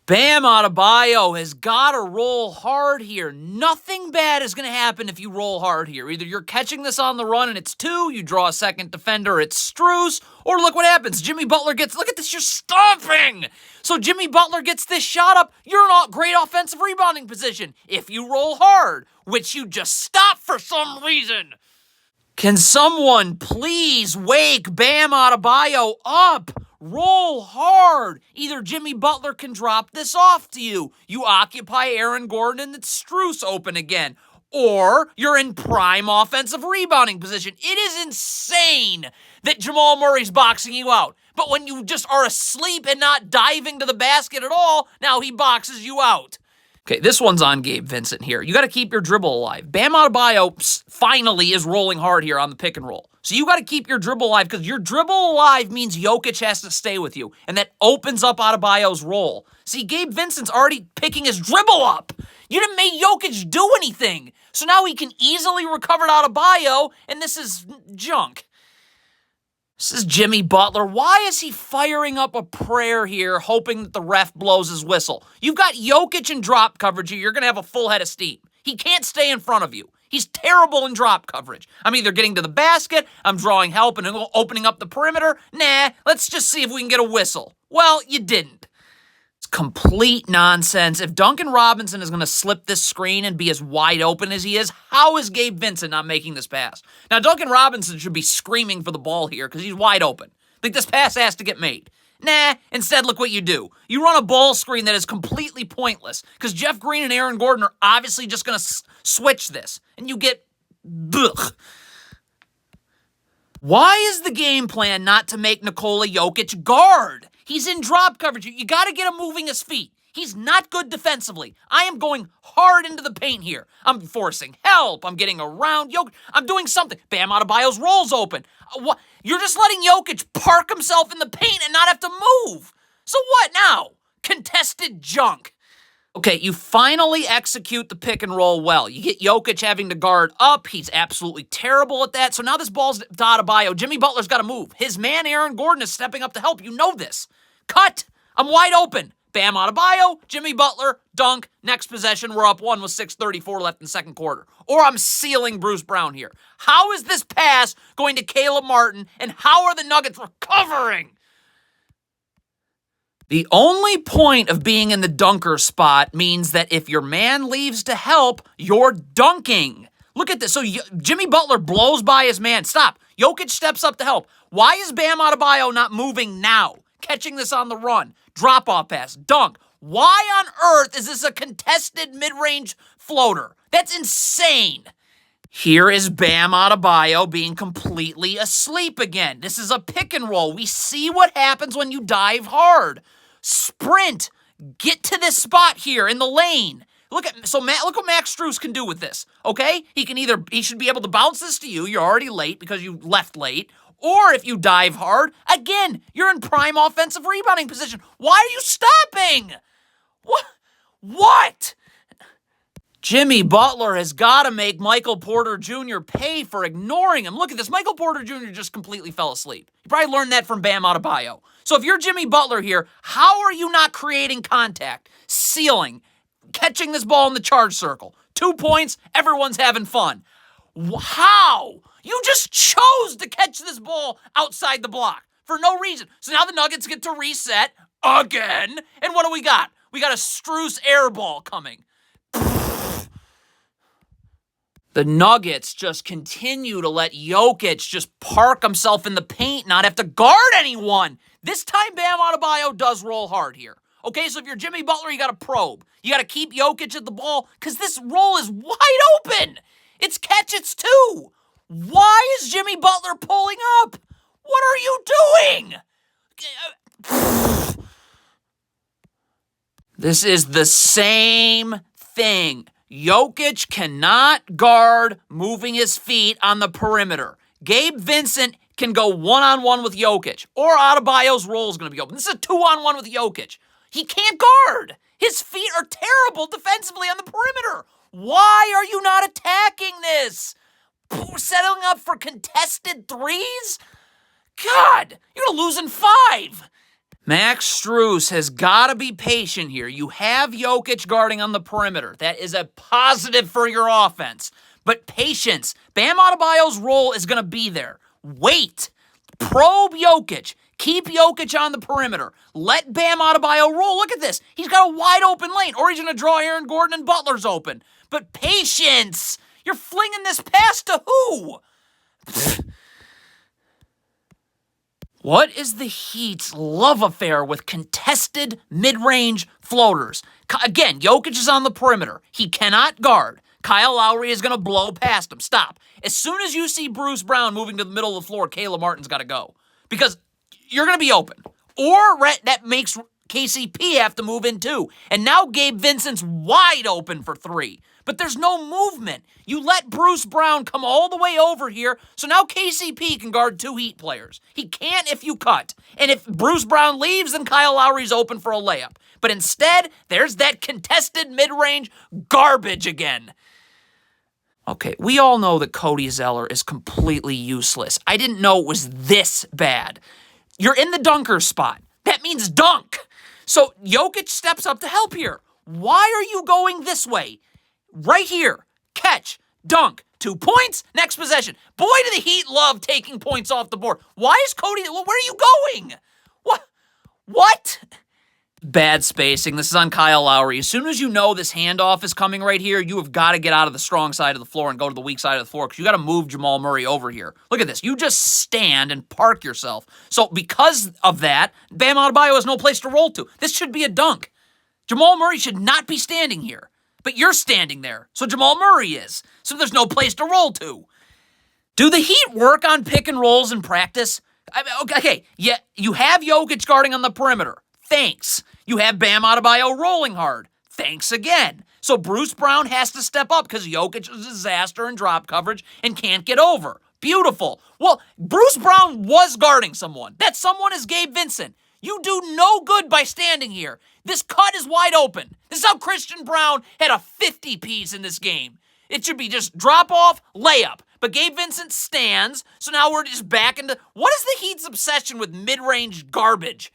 Bam Adebayo has got to roll hard here. Nothing bad is going to happen if you roll hard here. Either you're catching this on the run and it's 2, you draw a second defender, it's Strus, or look what happens. Jimmy Butler gets, look at this, you're stomping. So Jimmy Butler gets this shot up. You're in a great offensive rebounding position if you roll hard, which you just stop for some reason. Can someone please wake Bam Adebayo up? Roll hard. Either Jimmy Butler can drop this off to you. You occupy Aaron Gordon and it's Strus open again. Or you're in prime offensive rebounding position. It is insane that Jamal Murray's boxing you out. But when you just are asleep and not diving to the basket at all, now he boxes you out. Okay, this one's on Gabe Vincent here. You got to keep your dribble alive. Bam Adebayo finally is rolling hard here on the pick and roll. So you got to keep your dribble alive because your dribble alive means Jokic has to stay with you, and that opens up Adebayo's roll. See, Gabe Vincent's already picking his dribble up. You didn't make Jokic do anything. So now he can easily recover Adebayo, and this is junk. This is Jimmy Butler. Why is he firing up a prayer here, hoping that the ref blows his whistle? You've got Jokic in drop coverage here. You're going to have a full head of steam. He can't stay in front of you. He's terrible in drop coverage. I'm either getting to the basket, I'm drawing help and opening up the perimeter. Nah, let's just see if we can get a whistle. Well, you didn't. It's complete nonsense. If Duncan Robinson is going to slip this screen and be as wide open as he is, how is Gabe Vincent not making this pass? Now, Duncan Robinson should be screaming for the ball here because he's wide open. I think this pass has to get made. Nah, instead, look what you do. You run a ball screen that is completely pointless because Jeff Green and Aaron Gordon are obviously just going to switch this, and you get blech. Why is the game plan not to make Nikola Jokic guard? He's in drop coverage. You got to get him moving his feet. He's not good defensively. I am going hard into the paint here. I'm forcing help. I'm getting around Jokic. I'm doing something. Bam Adebayo's roll's open. What? You're just letting Jokic park himself in the paint and not have to move. So what now? Contested junk. Okay, you finally execute the pick and roll well. You get Jokic having to guard up. He's absolutely terrible at that. So now this ball's to Adebayo. Jimmy Butler's got to move. His man, Aaron Gordon, is stepping up to help. You know this. Cut. I'm wide open. Bam Adebayo, Jimmy Butler, dunk. Next possession, we're up 1 with 6:34 left in the second quarter. Or I'm sealing Bruce Brown here. How is this pass going to Caleb Martin, and how are the Nuggets recovering? The only point of being in the dunker spot means that if your man leaves to help, you're dunking. Look at this. So Jimmy Butler blows by his man. Stop. Jokic steps up to help. Why is Bam Adebayo not moving now? Catching this on the run. Drop-off pass. Dunk. Why on earth is this a contested mid-range floater? That's insane. Here is Bam Adebayo being completely asleep again. This is a pick and roll. We see what happens when you dive hard. Sprint. Get to this spot here in the lane. Look what Max Strus can do with this. Okay? He should be able to bounce this to you. You're already late because you left late. Or if you dive hard, again, you're in prime offensive rebounding position. Why are you stopping? What? Jimmy Butler has got to make Michael Porter Jr. pay for ignoring him. Look at this. Michael Porter Jr. just completely fell asleep. You probably learned that from Bam Adebayo. So if you're Jimmy Butler here, how are you not creating contact, sealing, catching this ball in the charge circle? 2 points, everyone's having fun. How? You just chose to catch this ball outside the block for no reason. So now the Nuggets get to reset again. And what do we got? We got a Strus air ball coming. The Nuggets just continue to let Jokic just park himself in the paint, not have to guard anyone. This time, Bam Adebayo does roll hard here. Okay, so if you're Jimmy Butler, you got to probe. You got to keep Jokic at the ball because this roll is wide open. It's catch, it's 2. Why is Jimmy Butler pulling up? What are you doing? This is the same thing. Jokic cannot guard moving his feet on the perimeter. Gabe Vincent can go one-on-one with Jokic, or Adebayo's role is going to be open. This is a 2-on-1 with Jokic. He can't guard. His feet are terrible defensively on the perimeter. Why are you not attacking this? Settling up for contested threes? God, you're going to lose in 5. Max Strus has got to be patient here. You have Jokic guarding on the perimeter. That is a positive for your offense. But patience. Bam Adebayo's role is going to be there. Wait. Probe Jokic. Keep Jokic on the perimeter. Let Bam Adebayo roll. Look at this. He's got a wide open lane, or he's going to draw Aaron Gordon and Butler's open. But patience. You're flinging this pass to who? What is the Heat's love affair with contested mid-range floaters? Again, Jokic is on the perimeter. He cannot guard. Kyle Lowry is going to blow past him. Stop. As soon as you see Bruce Brown moving to the middle of the floor, Caleb Martin's got to go. Because you're going to be open. Or that makes KCP have to move in too. And now Gabe Vincent's wide open for three. But there's no movement. You let Bruce Brown come all the way over here, so now KCP can guard two Heat players. He can't if you cut. And if Bruce Brown leaves, then Kyle Lowry's open for a layup. But instead, there's that contested mid-range garbage again. Okay, we all know that Cody Zeller is completely useless. I didn't know it was this bad. You're in the dunker spot. That means dunk. So Jokic steps up to help here. Why are you going this way? Right here. Catch. Dunk. 2 points. Next possession. Boy, do the Heat love taking points off the board. Why is Cody... Where are you going? What? Bad spacing. This is on Kyle Lowry. As soon as you know this handoff is coming right here, you have got to get out of the strong side of the floor and go to the weak side of the floor because you got to move Jamal Murray over here. Look at this. You just stand and park yourself. So because of that, Bam Adebayo has no place to roll to. This should be a dunk. Jamal Murray should not be standing here. But you're standing there, so Jamal Murray is. So there's no place to roll to. Do the Heat work on pick and rolls in practice? Okay, yeah, you have Jokic guarding on the perimeter. Thanks. You have Bam Adebayo rolling hard. Thanks again. So Bruce Brown has to step up because Jokic is a disaster in drop coverage and can't get over. Beautiful. Well, Bruce Brown was guarding someone. That someone is Gabe Vincent. You do no good by standing here. This cut is wide open. This is how Christian Braun had a 50-piece in this game. It should be just drop off, layup. But Gabe Vincent stands, so now we're just back into... What is the Heat's obsession with mid-range garbage?